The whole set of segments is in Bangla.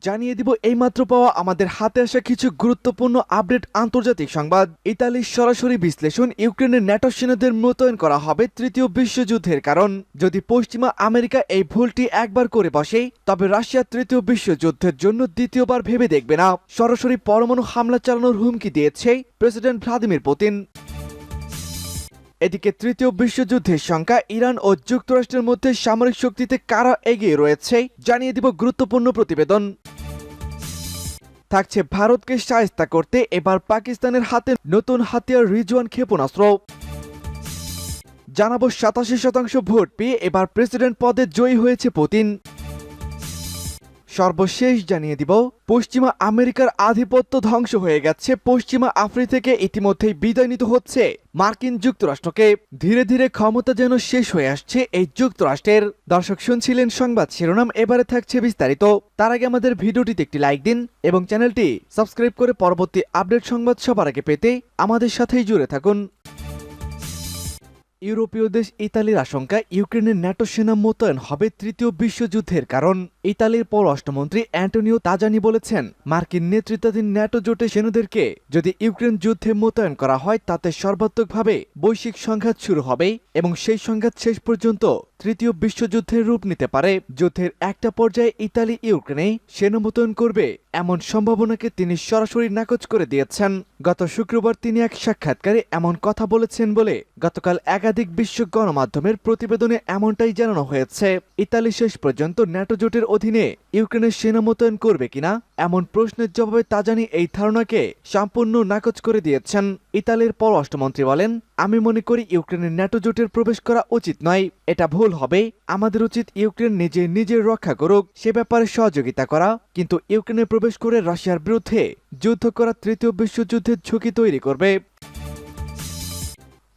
জানিয়ে দিব এইমাত্র পাওয়া আমাদের হাতে আসা কিছু গুরুত্বপূর্ণ আপডেট আন্তর্জাতিক সংবাদ। ইতালির সরাসরি বিশ্লেষণ, ইউক্রেনের ন্যাটো সেনাদের মোতায়েন করা হবে তৃতীয় বিশ্বযুদ্ধের কারণ। যদি পশ্চিমা আমেরিকা এই ভুলটি একবার করে বসে, তবে রাশিয়া তৃতীয় বিশ্বযুদ্ধের জন্য দ্বিতীয়বার ভেবে দেখবে না। সরাসরি পরমাণু হামলা চালানোর হুমকি দিয়েছে প্রেসিডেন্ট ভ্লাদিমির পুতিন। এদিকে তৃতীয় বিশ্বযুদ্ধের সংখ্যা, ইরান ও যুক্তরাষ্ট্রের মধ্যে সামরিক শক্তিতে কারা এগিয়ে রয়েছে জানিয়ে দিব গুরুত্বপূর্ণ প্রতিবেদন। থাকছে ভারতকে শায়েস্তা করতে এবার পাকিস্তানের হাতে নতুন হাতিয়ার রিজওয়ান ক্ষেপণাস্ত্র। জানাবো 87% ভোট পেয়ে এবার প্রেসিডেন্ট পদে জয়ী হয়েছে পুতিন। সর্বশেষ জানিয়ে দিব পশ্চিমা আমেরিকার আধিপত্য ধ্বংস হয়ে গেছে। পশ্চিমা আফ্রিকা থেকে ইতিমধ্যেই বিদায় নিতে হচ্ছে মার্কিন যুক্তরাষ্ট্রকে। ধীরে ধীরে ক্ষমতা যেন শেষ হয়ে আসছে এই যুক্তরাষ্ট্রের। দর্শক, শুনছিলেন সংবাদ শিরোনাম, এবারে থাকছে বিস্তারিত। তার আগে আমাদের ভিডিওটিতে একটি লাইক দিন এবং চ্যানেলটি সাবস্ক্রাইব করে পরবর্তী আপডেট সংবাদ সবার আগে পেতে আমাদের সাথেই জুড়ে থাকুন। ইউরোপীয় দেশ ইতালির আশঙ্কা, ইউক্রেনের ন্যাটো সেনা মোতায়েন হবে তৃতীয় বিশ্বযুদ্ধের কারণ। ইতালির পররাষ্ট্রমন্ত্রী অ্যান্টোনিও তাজানি বলেছেন, মার্কিন নেতৃত্বাধীন ন্যাটো জোটের সেনাদেরকে যদি ইউক্রেন যুদ্ধে মোতায়েন করা হয়, তাতে সর্বাত্মকভাবে বৈশ্বিক সংঘাত শুরু হবে এবং সেই সংঘাত শেষ পর্যন্ত তৃতীয় বিশ্বযুদ্ধের রূপ নিতে পারে। যুদ্ধের একটা পর্যায়ে ইতালি ইউক্রেনে সেনা মোতায়েন করবে এমন সম্ভাবনাকে তিনি সরাসরি নাকচ করে দিয়েছেন। গত শুক্রবার তিনি এক সাক্ষাৎকারে এমন কথা বলেছেন বলে গতকাল একাধিক বিশ্ব গণমাধ্যমের প্রতিবেদনে এমনটাই জানানো হয়েছে। ইতালি শেষ পর্যন্ত ন্যাটো জোটের অধীনে ইউক্রেনের সেনা মোতায়েন করবে কিনা এমন প্রশ্নের জবাবে তাজানি এই ধারণাকে সম্পূর্ণ নাকচ করে দিয়েছেন। ইতালির পররাষ্ট্রমন্ত্রী বলেন, আমি মনে করি ইউক্রেনের ন্যাটো জোটের প্রবেশ করা উচিত নয়। এটা ভুল হবে। আমাদের উচিত ইউক্রেন নিজের রক্ষা করুক, সে ব্যাপারে সহযোগিতা করা। কিন্তু ইউক্রেনে প্রবেশ করে রাশিয়ার বিরুদ্ধে যুদ্ধ করা তৃতীয় বিশ্বযুদ্ধের ঝুঁকি তৈরি করবে।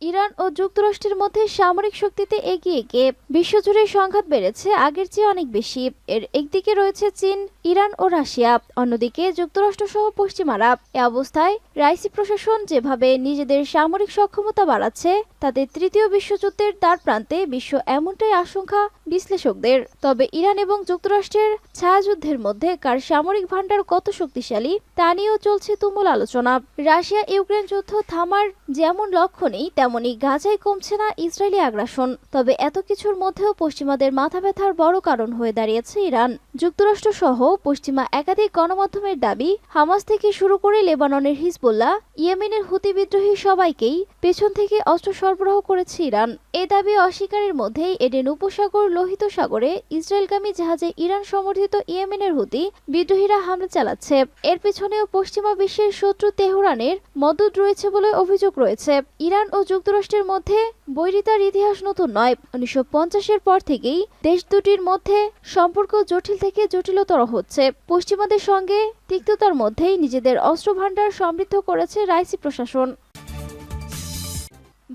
ইরান ও যুক্তরাষ্ট্রের মধ্যে সামরিক শক্তিতে এগিয়ে গিয়ে বিশ্বজুড়ে সংঘাত বেড়েছে আগের চেয়ে অনেক বেশি। এর একদিকে রয়েছে চীন, ইরান ও রাশিয়া, অন্যদিকে যুক্তরাষ্ট্র সহ পশ্চিমারা। এ অবস্থায় রাইসি প্রশাসন যেভাবে নিজেদের সামরিক সক্ষমতা বাড়াচ্ছে, তাতে তৃতীয় বিশ্বযুদ্ধের দ্বার প্রান্তে বিশ্ব এমনটাই আশঙ্কা বিশ্লেষকদের। তবে ইরান এবং যুক্তরাষ্ট্রের ছায়াযুদ্ধের মধ্যে কার সামরিক ভান্ডার কত শক্তিশালী তা নিয়েও চলছে তুমুল আলোচনা। রাশিয়া ইউক্রেন যুদ্ধ থামার যেমন লক্ষ্য নেই, তেমনি গাজায় কমছে না ইসরায়েলি আগ্রাসন। তবে এত কিছুর মধ্যেও পশ্চিমাদের মাথা ব্যথার বড় কারণ হয়ে দাঁড়িয়েছে ইরান। যুক্তরাষ্ট্র সহ পশ্চিমা একাধিক গণমাধ্যমের দাবি, হামাস থেকে শুরু করে লেবাননের হিজবুল্লাহ, ইয়েমেনের হুতি বিদ্রোহী সবাইকেই পেছন থেকে অস্ত্র সরবরাহ করেছে ইরান। এ দাবি অস্বীকারের মধ্যেই এডেন উপসাগর লোহিত সাগরে ইসরায়েলগামী জাহাজে ইরান সমর্থিত ইয়েমেনের হুতি বিদ্রোহীরা হামলা চালাচ্ছে। এর পেছনেও পশ্চিমা বিশ্বের শত্রু তেহরানের মদদ রয়েছে বলে অভিযোগ রয়েছে। ইরান ও যুক্তরাষ্ট্রের মধ্যে বৈরিতার ইতিহাস নতুন নয়। 1950-এর পর থেকেই দেশ দুটির মধ্যে সম্পর্ক জটিল থেকে জটিলতর হচ্ছে। পশ্চিমাদের সঙ্গে তিক্ততার মধ্যেই নিজেদের অস্ত্র ভান্ডার সমৃদ্ধ করেছে রাইসি প্রশাসন।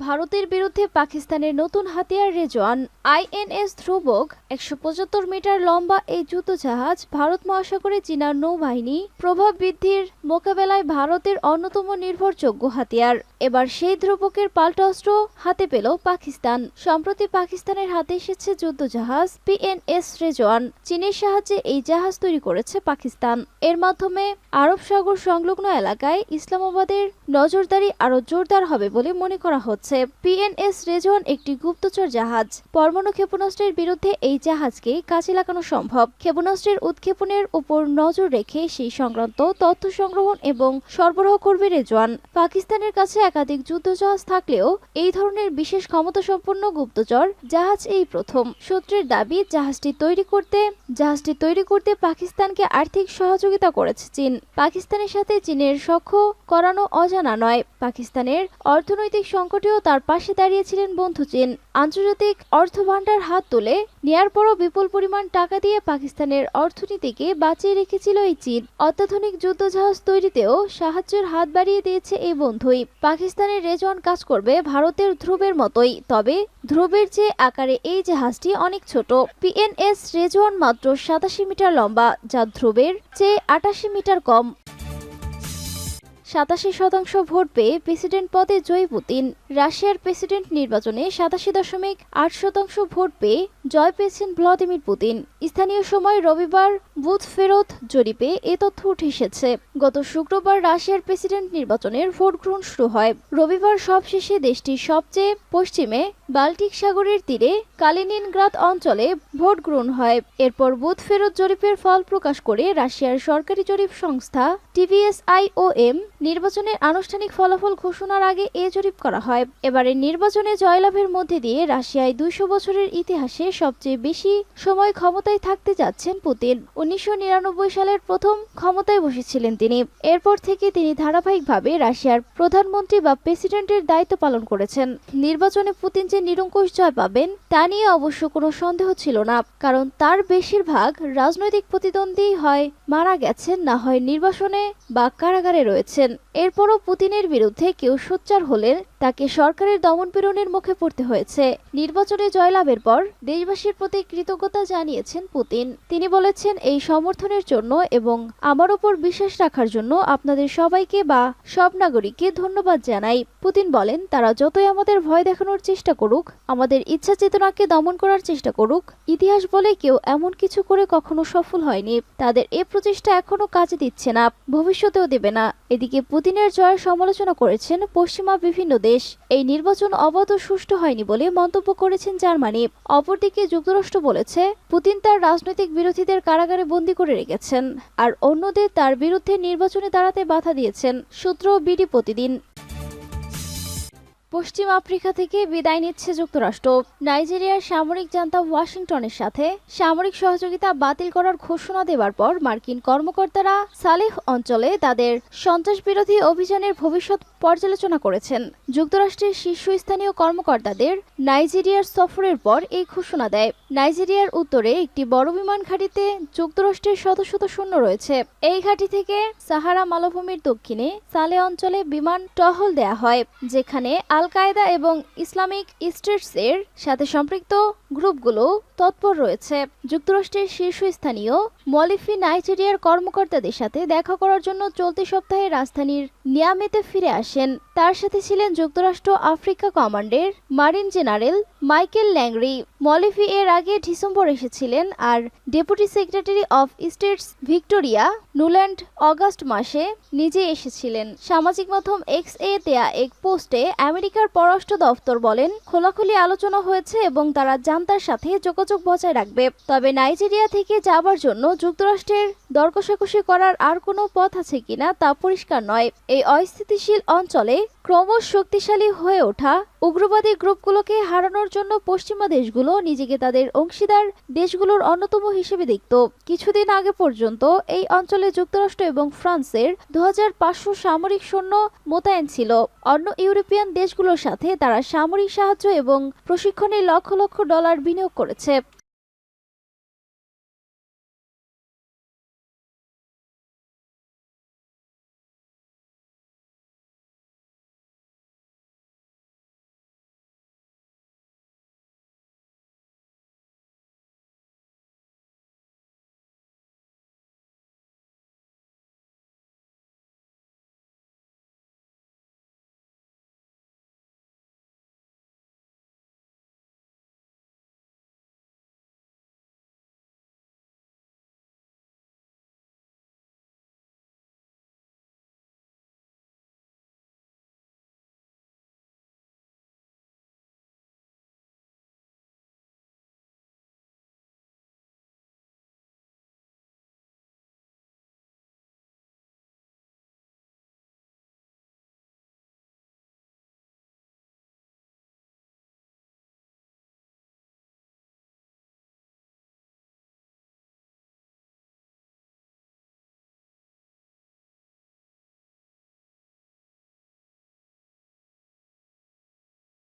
ভারতের বিরুদ্ধে পাকিস্তানের নতুন হাতিয়ার রেজওয়ান। আইএনএস ধ্রুবক 175 মিটার লম্বা এই যুদ্ধজাহাজ ভারত মহাসাগরে চীনা নৌবাহিনী প্রভাব বৃদ্ধির মোকাবেলায় ভারতের অন্যতম নির্ভরযোগ্য হাতিয়ার। এবার সেই ধ্রুবকের পাল্টা অস্ত্র হাতে পেল পাকিস্তান। সম্প্রতি পাকিস্তানের হাতে এসেছে যুদ্ধজাহাজ পিএনএস রেজওয়ান। চীনের সাহায্যে এই জাহাজ তৈরি করেছে পাকিস্তান। এর মাধ্যমে আরব সাগর সংলগ্ন এলাকায় ইসলামাবাদের নজরদারি আরো জোরদার হবে বলে মনে করা হচ্ছে। পিএনএস রেজওয়ান একটি গুপ্তচর জাহাজ। পরমাণু ক্ষেপণাস্ত্রের বিরুদ্ধে এই জাহাজকে কাজে লাগানো সম্ভব। ক্ষেপণাস্ত্রের উৎক্ষেপণের উপর নজর রেখে সেই সংক্রান্ত তথ্য সংগ্রহণ এবং সরবরাহ করবে রেজওয়ান। পাকিস্তানের কাছে একাধিক যুদ্ধজাহাজ থাকলেও এই ধরনের বিশেষ ক্ষমতাসম্পন্ন গুপ্তচর জাহাজ এই প্রথম। সূত্রের দাবি, জাহাজটি তৈরি করতে পাকিস্তানকে আর্থিক সহযোগিতা করেছে চীন। পাকিস্তানের সাথে চীনের সখ্য করানো অজানা নয়। পাকিস্তানের অর্থনৈতিক সংকটেও তার পাশে দাঁড়িয়েছিলেন বন্ধু চীন। আন্তর্জাতিক অর্থ ভান্ডার হাত তুলে নেয়ার পরও বিপুল পরিমাণ টাকা দিয়ে পাকিস্তানের অর্থনীতিকে বাঁচিয়ে রেখেছিল এই চীন। অত্যাধুনিক যুদ্ধজাহাজ তৈরিতেও সাহায্যের হাত বাড়িয়ে দিয়েছে এই বন্ধুই। পাকিস্তানের রেজওয়ান কাজ করবে ভারতের ধ্রুবের মতোই, তবে ধ্রুবের চেয়ে আকারে এই জাহাজটি অনেক ছোট। পিএনএস রেজওয়ান মাত্র 87 মিটার লম্বা, যা ধ্রুবের চেয়ে 88 মিটার কম। 87% ভোট পেয়ে প্রেসিডেন্ট পদে জয়ী পুতিন। রাশিয়ার প্রেসিডেন্ট নির্বাচনে 87.8% ভোট পেয়ে জয় পেয়েছেন ভ্লাদিমির পুতিন। স্থানীয় সময় রবিবার বুথ ফেরত জরিপে এ তথ্য উঠে এসেছে। গত শুক্রবার রাশিয়ার প্রেসিডেন্ট নির্বাচনের ভোট গ্রহণ শুরু হয়। রবিবার সবশেষে দেশটির সবচেয়ে পশ্চিমে বাল্টিক সাগরের তীরে কালিনিনগ্রাদ অঞ্চলে ভোট গ্রহণ হয়। এরপর বুথ ফেরত জরিপের ফল প্রকাশ করে রাশিয়ার সরকারি জরিপ সংস্থা TVSIOM নির্বাচনের আনুষ্ঠানিক ফলাফল ঘোষণার আগে এ জরিপ করা হয়। এবারের নির্বাচনে জয়লাভের মধ্যে দিয়ে রাশিয়ায় 200 বছরের ইতিহাসে সবচেয়ে বেশি সময় ক্ষমতায় থাকতে যাচ্ছেন পুতিন। 1999 সালের প্রথম ক্ষমতায় বসেছিলেন তিনি। এরপর থেকে তিনি ধারাবাহিকভাবে রাশিয়ার প্রধানমন্ত্রী বা প্রেসিডেন্টের দায়িত্ব পালন করেছেন। নির্বাচনে পুতিন যে নিরঙ্কুশ জয় পাবেন তা নিয়ে অবশ্য কোনো সন্দেহ ছিল না, কারণ তার বেশিরভাগ রাজনৈতিক প্রতিদ্বন্দ্বী হয় মারা গেছেন, না হয় নির্বাসনে বা কারাগারে রয়েছেন। এরপরও পুতিনের বিরুদ্ধে কেউ সোচ্চার হলে তাকে সরকারের দমনপীড়নের মুখে পড়তে হয়েছে। নির্বাচনে জয়লাভের পর দেশবাসীর প্রতি কৃতজ্ঞতা জানিয়েছেন পুতিন। তিনি বলেছেন, এই সমর্থনের জন্য এবং আমার উপর বিশ্বাস রাখার জন্য আপনাদের সবাইকে বা সব নাগরিককে ধন্যবাদ জানাই। পুতিন বলেন, তারা যতই আমাদের ভয় দেখানোর চেষ্টা করুক, আমাদের ইচ্ছা চেতনাকে দমন করার চেষ্টা করুক, ইতিহাস বলে কেউ এমন কিছু করে কখনো সফল হয়নি। তাদের এ প্রচেষ্টা এখনো কাজে দিচ্ছে না, ভবিষ্যতেও দেবে না। এদিকে পুতিনের জয়ের সমালোচনা করেছেন পশ্চিমা বিভিন্ন দেশ। এই নির্বাচন অবাধ ও সুষ্ঠু হয়নি বলে মন্তব্য করেছেন জার্মানি। অপরদিকে যুক্তরাষ্ট্র বলেছে, পুতিন তার রাজনৈতিক বিরোধীদের কারাগারে বন্দী করে রেখেছেন, আর অন্যদের তার বিরুদ্ধে নির্বাচনে দাঁড়াতে বাধা দিয়েছেন। সূত্র বিডি প্রতিদিন। পশ্চিম আফ্রিকা থেকে বিদায় নিচ্ছে যুক্তরাষ্ট্র। নাইজেরিয়ার সামরিক জান্তা ওয়াশিংটনের সাথে সামরিক সহযোগিতা বাতিল করার ঘোষণা দেওয়ার পর মার্কিন কর্মকর্তারা সালেহ অঞ্চলে তাদের সন্ত্রাসবিরোধী অভিযানের ভবিষ্যৎ পর্যালোচনা করেছেন। যুক্তরাষ্ট্রের শীর্ষস্থানীয় কর্মকর্তাদের নাইজেরিয়ার সফরের পর এই ঘোষণা দেয়। নাইজেরিয়ার উত্তরে একটি বড় বিমান ঘাঁটিতে যুক্তরাষ্ট্রের শত সৈন্য রয়েছে। এই ঘাঁটি থেকে সাহারা মালভূমির দক্ষিণে সালে অঞ্চলে বিমান টহল দেয়া হয়, যেখানে আল কায়েদা এবং ইসলামিক স্টেটসের সাথে সম্পৃক্ত গ্রুপগুলো তৎপর রয়েছে। যুক্তরাষ্ট্রের শীর্ষস্থানীয় মলিফি নাইজেরিয়ার কর্মকর্তাদের সাথে দেখা করার জন্য চলতি সপ্তাহে রাজধানীর নিয়ামেতে ফিরে আসেন। তার সাথে ছিলেন যুক্তরাষ্ট্র আফ্রিকা কমান্ডের মারিন জেনারেল মাইকেল ল্যাংরি। মলিফি এর আগে ডিসেম্বর এসেছিলেন, আর deputy secretary of states Victoria Nuland August মাসে নিজে এসেছিলেন। সামাজিক মাধ্যম এক্স এ দেয়া এক পোস্টে আমেরিকার পররাষ্ট্র দফতর বলেন, খোলাখুলি আলোচনা হয়েছে এবং তারা জান্তার সাথে যোগাযোগ বজায় রাখবে। তবে নাইজেরিয়া থেকে যাবার জন্য যুক্তরাষ্ট্রের দর কষাকষি করার আর কোনো পথ আছে কিনা তা পরিষ্কার নয়। এই অস্থিতিশীল অঞ্চলে ক্রমশ শক্তিশালী হয়ে ওঠা উগ্রবাদী গ্রুপগুলোকে হারানোর জন্য পশ্চিমা দেশগুলো নিজেকে তাদের অংশীদার দেশগুলোর অন্যতম হিসেবে দেখত। কিছুদিন আগে পর্যন্ত এই অঞ্চলে যুক্তরাষ্ট্র এবং ফ্রান্সের 2500 সামরিক সৈন্য মোতায়েন ছিল। অন্য ইউরোপিয়ান দেশগুলোর সাথে তারা সামরিক সাহায্য এবং প্রশিক্ষণে লক্ষ লক্ষ ডলার বিনিয়োগ করেছে।